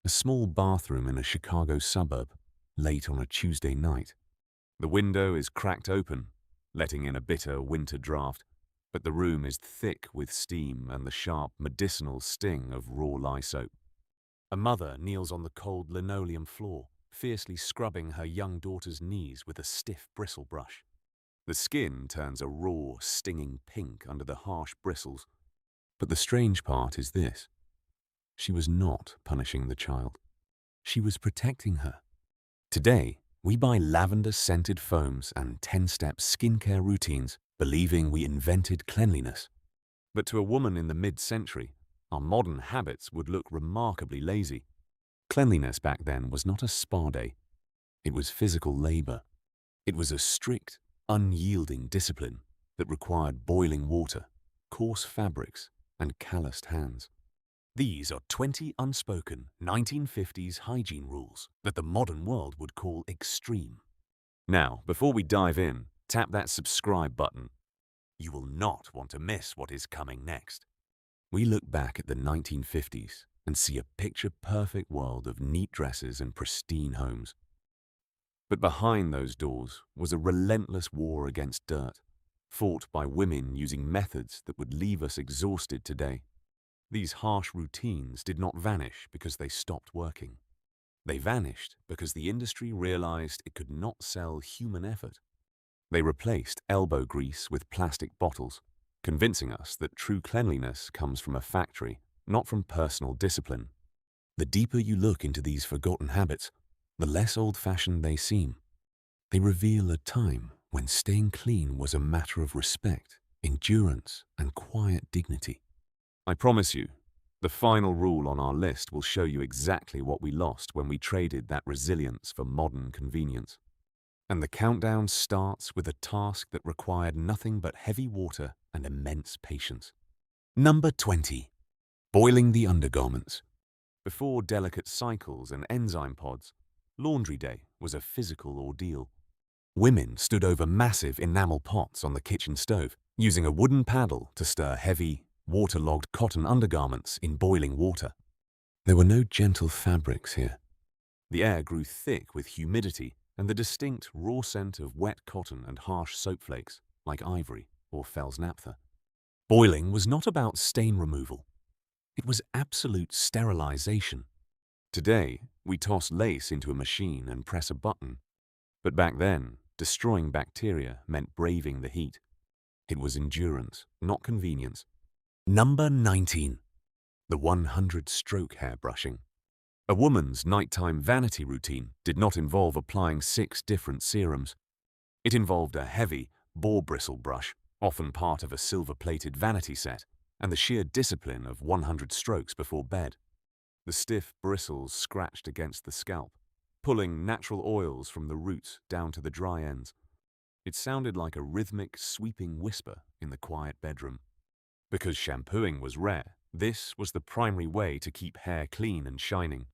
A small bathroom in a Chicago suburb, late on a Tuesday night. The window is cracked open, letting in a bitter winter draft, but the room is thick with steam and the sharp medicinal sting of raw lye soap. A mother kneels on the cold linoleum floor, fiercely scrubbing her young daughter's knees with a stiff bristle brush. The skin turns a raw, stinging pink under the harsh bristles. But the strange part is this. She was not punishing the child. She was protecting her. Today, we buy lavender-scented foams and 10-step skincare routines, believing we invented cleanliness. But to a woman in the mid-century, our modern habits would look remarkably lazy. Cleanliness back then was not a spa day. It was physical labor. It was a strict, unyielding discipline that required boiling water, coarse fabrics, and calloused hands. These are 20 unspoken 1950s hygiene rules that the modern world would call extreme. Now, before we dive in, tap that subscribe button. You will not want to miss what is coming next. We look back at the 1950s and see a picture-perfect world of neat dresses and pristine homes. But behind those doors was a relentless war against dirt, fought by women using methods that would leave us exhausted today. These harsh routines did not vanish because they stopped working. They vanished because the industry realized it could not sell human effort. They replaced elbow grease with plastic bottles, convincing us that true cleanliness comes from a factory, not from personal discipline. The deeper you look into these forgotten habits, the less old-fashioned they seem. They reveal a time when staying clean was a matter of respect, endurance, and quiet dignity. I promise you, the final rule on our list will show you exactly what we lost when we traded that resilience for modern convenience. And the countdown starts with a task that required nothing but heavy water and immense patience. Number 20. Boiling the undergarments. Before delicate cycles and enzyme pods, laundry day was a physical ordeal. Women stood over massive enamel pots on the kitchen stove, using a wooden paddle to stir heavy, waterlogged cotton undergarments in boiling water. There were no gentle fabrics here. The air grew thick with humidity and the distinct raw scent of wet cotton and harsh soap flakes, like ivory or fell's naphtha. Boiling was not about stain removal. It was absolute sterilization. Today, we toss lace into a machine and press a button. But back then, destroying bacteria meant braving the heat. It was endurance, not convenience. Number 19. The 100-stroke hair brushing. A woman's nighttime vanity routine did not involve applying 6 different serums. It involved a heavy, boar bristle brush, often part of a silver-plated vanity set, and the sheer discipline of 100 strokes before bed. The stiff bristles scratched against the scalp, pulling natural oils from the roots down to the dry ends. It sounded like a rhythmic, sweeping whisper in the quiet bedroom. Because shampooing was rare, this was the primary way to keep hair clean and shining.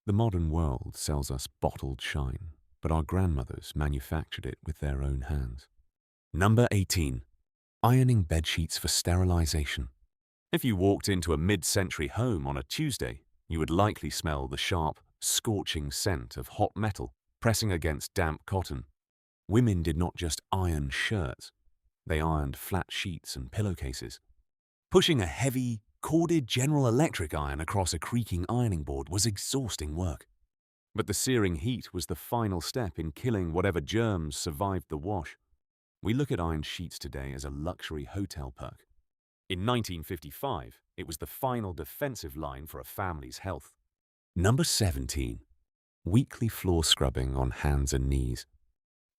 The modern world sells us bottled shine, but our grandmothers manufactured it with their own hands. Number 18. Ironing bedsheets for sterilization. If you walked into a mid-century home on a Tuesday, you would likely smell the sharp, scorching scent of hot metal pressing against damp cotton. Women did not just iron shirts, they ironed flat sheets and pillowcases. Pushing a heavy, corded General Electric iron across a creaking ironing board was exhausting work. But the searing heat was the final step in killing whatever germs survived the wash. We look at ironed sheets today as a luxury hotel perk. In 1955, it was the final defensive line for a family's health. Number 17. Weekly floor scrubbing on hands and knees.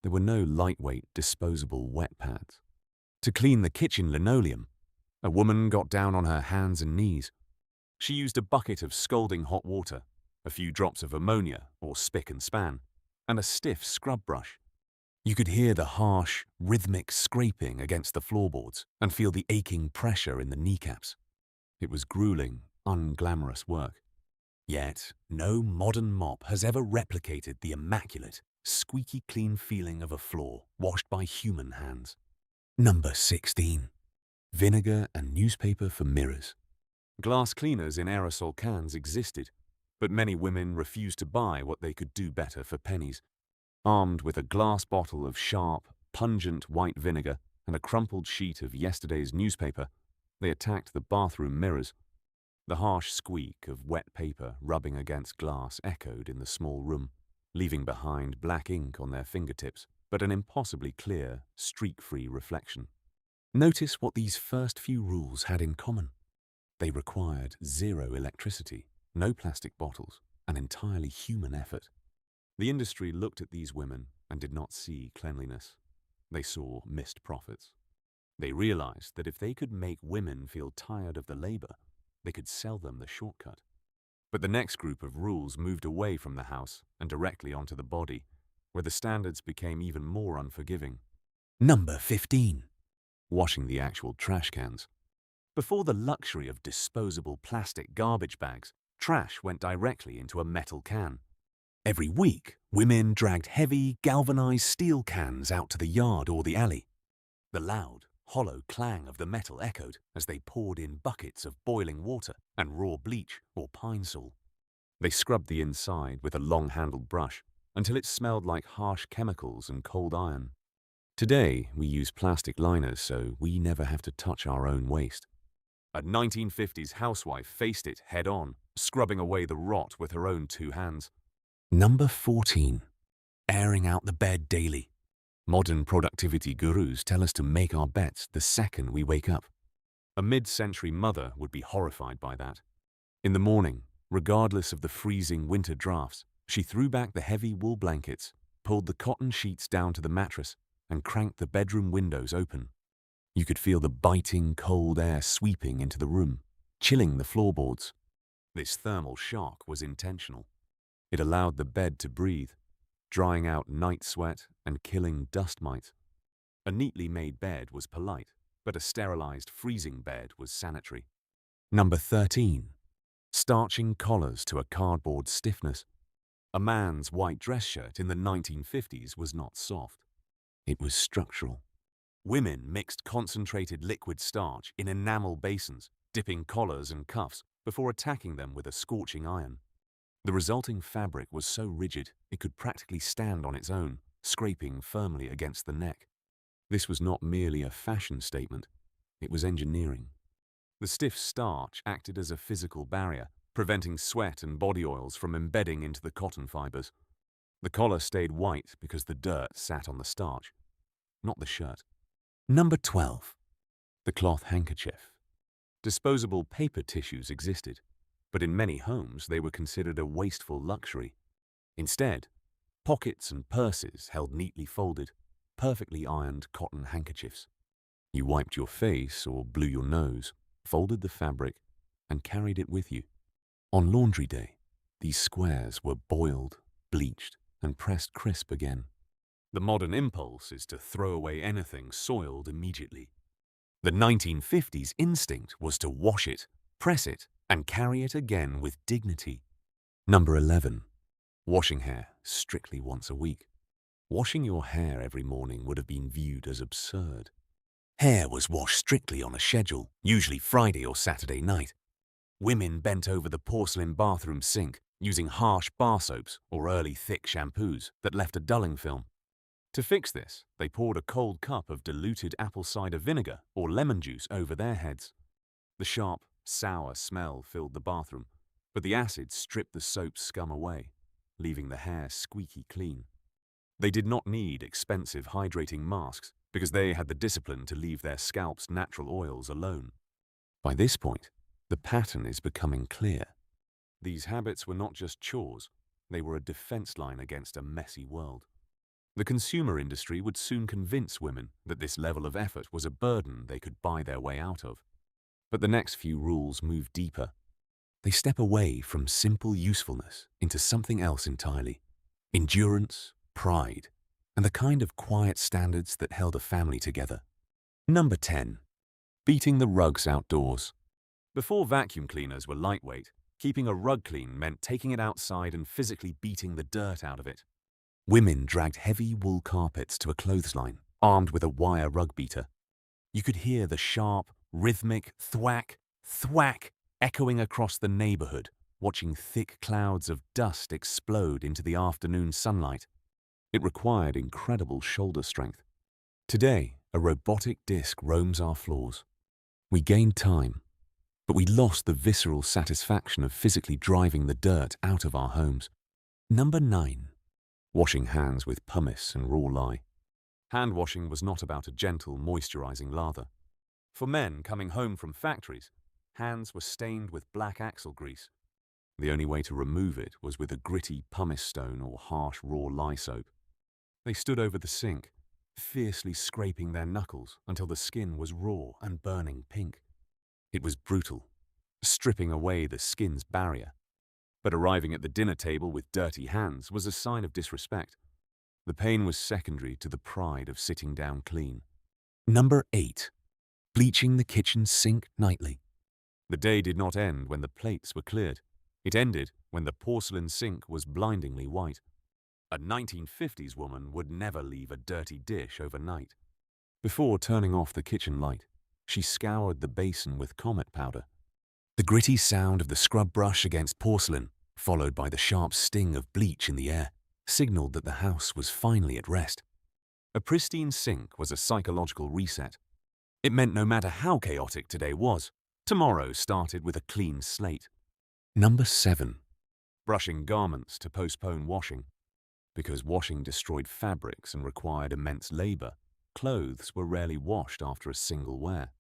There were no lightweight, disposable wet pads. To clean the kitchen linoleum, a woman got down on her hands and knees. She used a bucket of scalding hot water, a few drops of ammonia or spick and span, and a stiff scrub brush. You could hear the harsh, rhythmic scraping against the floorboards and feel the aching pressure in the kneecaps. It was grueling, unglamorous work. Yet, no modern mop has ever replicated the immaculate, squeaky clean feeling of a floor washed by human hands. Number 16. Vinegar and newspaper for mirrors. Glass cleaners in aerosol cans existed, But many women refused to buy what they could do better for pennies. Armed with a glass bottle of sharp, pungent white vinegar and a crumpled sheet of yesterday's newspaper, they attacked the bathroom mirrors. The harsh squeak of wet paper rubbing against glass echoed in the small room, leaving behind black ink on their fingertips, but an impossibly clear, streak-free reflection. Notice what these first few rules had in common. They required zero electricity, no plastic bottles, an entirely human effort. The industry looked at these women and did not see cleanliness. They saw missed profits. They realized that if they could make women feel tired of the labor, they could sell them the shortcut. But the next group of rules moved away from the house and directly onto the body, where the standards became even more unforgiving. Number 15. Washing the actual trash cans. Before the luxury of disposable plastic garbage bags, trash went directly into a metal can. Every week, women dragged heavy, galvanized steel cans out to the yard or the alley. The loud, hollow clang of the metal echoed as they poured in buckets of boiling water and raw bleach or pine sol. They scrubbed the inside with a long-handled brush until it smelled like harsh chemicals and cold iron. Today, we use plastic liners so we never have to touch our own waste. A 1950s housewife faced it head-on, scrubbing away the rot with her own 2 hands. Number 14. Airing out the bed daily. Modern productivity gurus tell us to make our beds the second we wake up. A mid-century mother would be horrified by that. In the morning, regardless of the freezing winter drafts, she threw back the heavy wool blankets, pulled the cotton sheets down to the mattress, and cranked the bedroom windows open. You could feel the biting, cold air sweeping into the room, chilling the floorboards. This thermal shock was intentional. It allowed the bed to breathe, drying out night sweat and killing dust mites. A neatly made bed was polite, but a sterilized freezing bed was sanitary. Number 13. Starching collars to a cardboard stiffness. A man's white dress shirt in the 1950s was not soft. It was structural. Women mixed concentrated liquid starch in enamel basins, dipping collars and cuffs before attacking them with a scorching iron. The resulting fabric was so rigid it could practically stand on its own, scraping firmly against the neck. This was not merely a fashion statement, it was engineering. The stiff starch acted as a physical barrier, preventing sweat and body oils from embedding into the cotton fibers. The collar stayed white because the dirt sat on the starch, not the shirt. Number 12. The cloth handkerchief. Disposable paper tissues existed, but in many homes they were considered a wasteful luxury. Instead, pockets and purses held neatly folded, perfectly ironed cotton handkerchiefs. You wiped your face or blew your nose, folded the fabric, and carried it with you. On laundry day, these squares were boiled, bleached, and pressed crisp again. The modern impulse is to throw away anything soiled immediately. The 1950s instinct was to wash it, press it, and carry it again with dignity. Number 11. Washing hair strictly once a week. Washing your hair every morning would have been viewed as absurd. Hair was washed strictly on a schedule, usually Friday or Saturday night. Women bent over the porcelain bathroom sink, using harsh bar soaps or early thick shampoos that left a dulling film. To fix this, they poured a cold cup of diluted apple cider vinegar or lemon juice over their heads. The sharp, sour smell filled the bathroom, but the acid stripped the soap scum away, leaving the hair squeaky clean. They did not need expensive hydrating masks because they had the discipline to leave their scalp's natural oils alone. By this point, the pattern is becoming clear. These habits were not just chores, they were a defense line against a messy world. The consumer industry would soon convince women that this level of effort was a burden they could buy their way out of. But the next few rules move deeper. They step away from simple usefulness into something else entirely. Endurance, pride, and the kind of quiet standards that held a family together. Number 10. Beating the rugs outdoors. Before vacuum cleaners were lightweight, keeping a rug clean meant taking it outside and physically beating the dirt out of it. Women dragged heavy wool carpets to a clothesline, armed with a wire rug beater. You could hear the sharp, rhythmic thwack, thwack echoing across the neighborhood, watching thick clouds of dust explode into the afternoon sunlight. It required incredible shoulder strength. Today, a robotic disc roams our floors. We gained time, but we lost the visceral satisfaction of physically driving the dirt out of our homes. Number 9. Washing hands with pumice and raw lye. Hand washing was not about a gentle, moisturizing lather. For men coming home from factories, hands were stained with black axle grease. The only way to remove it was with a gritty pumice stone or harsh raw lye soap. They stood over the sink, fiercely scraping their knuckles until the skin was raw and burning pink. It was brutal, stripping away the skin's barrier. But arriving at the dinner table with dirty hands was a sign of disrespect. The pain was secondary to the pride of sitting down clean. Number 8. Bleaching the kitchen sink nightly. The day did not end when the plates were cleared. It ended when the porcelain sink was blindingly white. A 1950s woman would never leave a dirty dish overnight. Before turning off the kitchen light, she scoured the basin with Comet powder. The gritty sound of the scrub brush against porcelain, followed by the sharp sting of bleach in the air, signaled that the house was finally at rest. A pristine sink was a psychological reset. It meant no matter how chaotic today was, tomorrow started with a clean slate. Number 7. Brushing garments to postpone washing. Because washing destroyed fabrics and required immense labor, clothes were rarely washed after a single wear.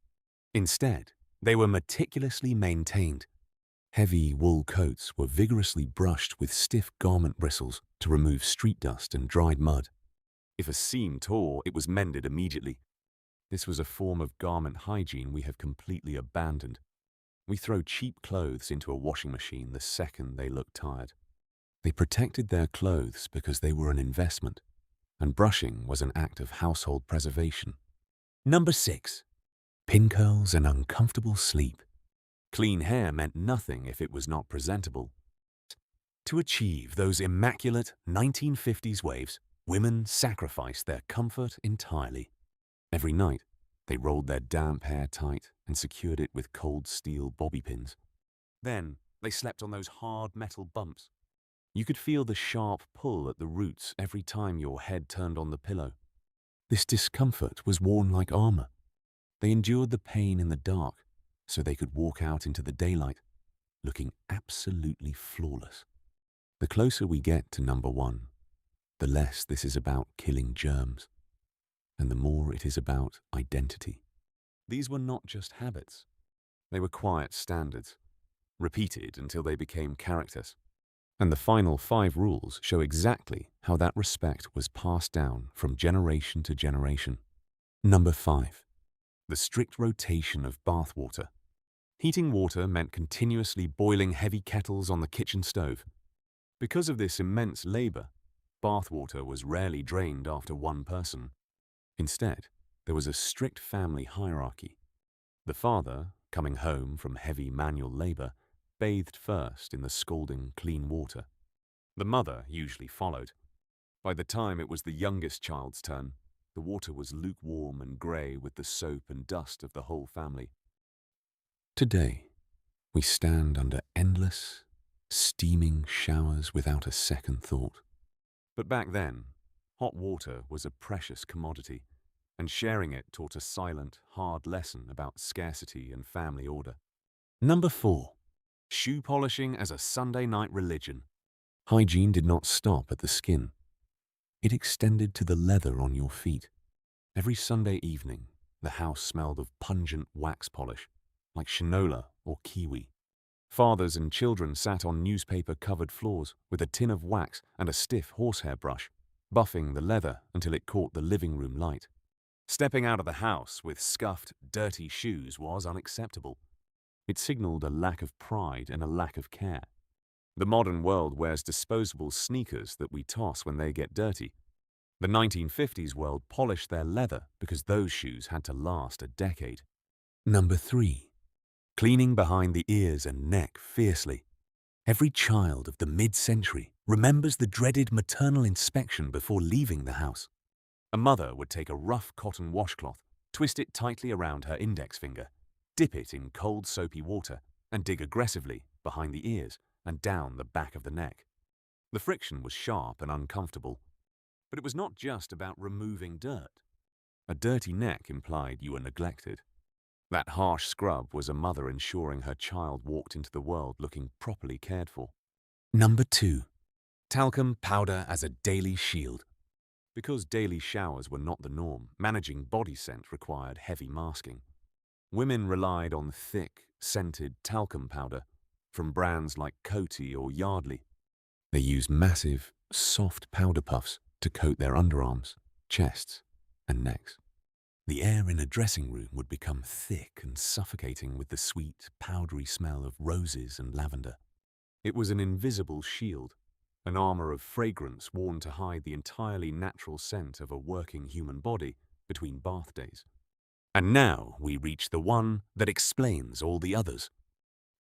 Instead, they were meticulously maintained. Heavy wool coats were vigorously brushed with stiff garment bristles to remove street dust and dried mud. If a seam tore, it was mended immediately. This was a form of garment hygiene we have completely abandoned. We throw cheap clothes into a washing machine the second they look tired. They protected their clothes because they were an investment, and brushing was an act of household preservation. Number 6. Pin curls and uncomfortable sleep. Clean hair meant nothing if it was not presentable. To achieve those immaculate 1950s waves, women sacrificed their comfort entirely. Every night, they rolled their damp hair tight and secured it with cold steel bobby pins. Then, they slept on those hard metal bumps. You could feel the sharp pull at the roots every time your head turned on the pillow. This discomfort was worn like armor. They endured the pain in the dark so they could walk out into the daylight, looking absolutely flawless. The closer we get to number 1, the less this is about killing germs, and the more it is about identity. These were not just habits. They were quiet standards, repeated until they became characters. And the final 5 rules show exactly how that respect was passed down from generation to generation. Number 5. The strict rotation of bath water. Heating water meant continuously boiling heavy kettles on the kitchen stove. Because of this immense labor, bath water was rarely drained after one person. Instead, there was a strict family hierarchy. The father, coming home from heavy manual labor, bathed first in the scalding clean water. The mother usually followed. By the time it was the youngest child's turn, the water was lukewarm and grey with the soap and dust of the whole family. Today, we stand under endless, steaming showers without a second thought. But back then, hot water was a precious commodity, and sharing it taught a silent, hard lesson about scarcity and family order. Number 4. Shoe polishing as a Sunday night religion. Hygiene did not stop at the skin. It extended to the leather on your feet. Every Sunday evening, the house smelled of pungent wax polish, like shinola or kiwi. Fathers and children sat on newspaper-covered floors with a tin of wax and a stiff horsehair brush, buffing the leather until it caught the living room light. Stepping out of the house with scuffed, dirty shoes was unacceptable. It signaled a lack of pride and a lack of care. The modern world wears disposable sneakers that we toss when they get dirty. The 1950s world polished their leather because those shoes had to last a decade. Number 3. Cleaning behind the ears and neck fiercely. Every child of the mid-century remembers the dreaded maternal inspection before leaving the house. A mother would take a rough cotton washcloth, twist it tightly around her index finger, dip it in cold soapy water, and dig aggressively behind the ears and down the back of the neck. The friction was sharp and uncomfortable, but it was not just about removing dirt. A dirty neck implied you were neglected. That harsh scrub was a mother ensuring her child walked into the world looking properly cared for. Number 2. Talcum powder as a daily shield. Because daily showers were not the norm, managing body scent required heavy masking. Women relied on thick, scented talcum powder from brands like Coty or Yardley. They used massive, soft powder puffs to coat their underarms, chests, and necks. The air in a dressing room would become thick and suffocating with the sweet, powdery smell of roses and lavender. It was an invisible shield, an armor of fragrance worn to hide the entirely natural scent of a working human body between bath days. And now we reach the one that explains all the others.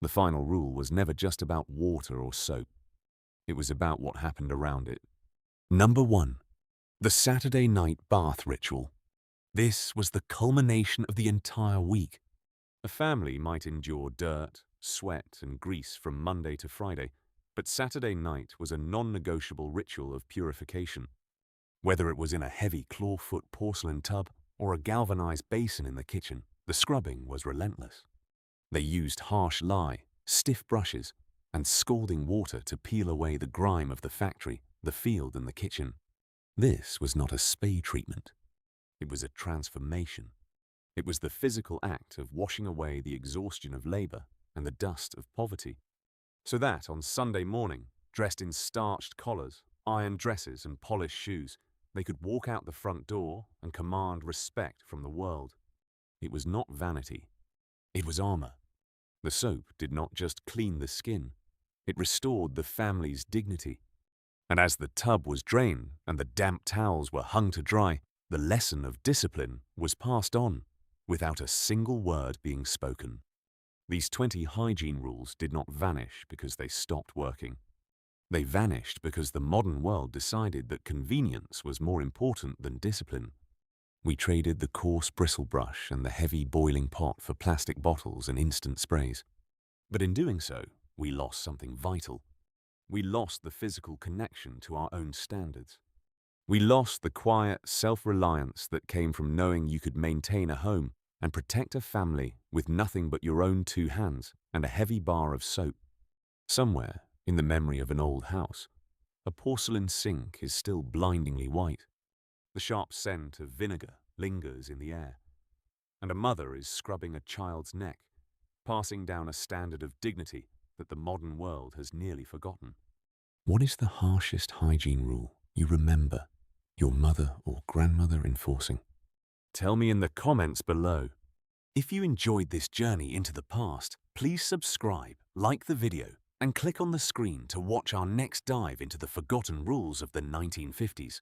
The final rule was never just about water or soap. It was about what happened around it. Number 1. The Saturday night bath ritual. This was the culmination of the entire week. A family might endure dirt, sweat, and grease from Monday to Friday, but Saturday night was a non-negotiable ritual of purification. Whether it was in a heavy clawfoot porcelain tub or a galvanized basin in the kitchen, the scrubbing was relentless. They used harsh lye, stiff brushes, and scalding water to peel away the grime of the factory, the field, and the kitchen. This was not a spay treatment. It was a transformation. It was the physical act of washing away the exhaustion of labor and the dust of poverty, so that on Sunday morning, dressed in starched collars, iron dresses, and polished shoes, they could walk out the front door and command respect from the world. It was not vanity. It was armor. The soap did not just clean the skin. It restored the family's dignity. And as the tub was drained and the damp towels were hung to dry, the lesson of discipline was passed on without a single word being spoken. These 20 hygiene rules did not vanish because they stopped working. They vanished because the modern world decided that convenience was more important than discipline. We traded the coarse bristle brush and the heavy boiling pot for plastic bottles and instant sprays. But in doing so, we lost something vital. We lost the physical connection to our own standards. We lost the quiet self-reliance that came from knowing you could maintain a home and protect a family with nothing but your own 2 hands and a heavy bar of soap. Somewhere, in the memory of an old house, a porcelain sink is still blindingly white. The sharp scent of vinegar lingers in the air, and a mother is scrubbing a child's neck, passing down a standard of dignity that the modern world has nearly forgotten. What is the harshest hygiene rule you remember your mother or grandmother enforcing? Tell me in the comments below. If you enjoyed this journey into the past, please subscribe, like the video, and click on the screen to watch our next dive into the forgotten rules of the 1950s.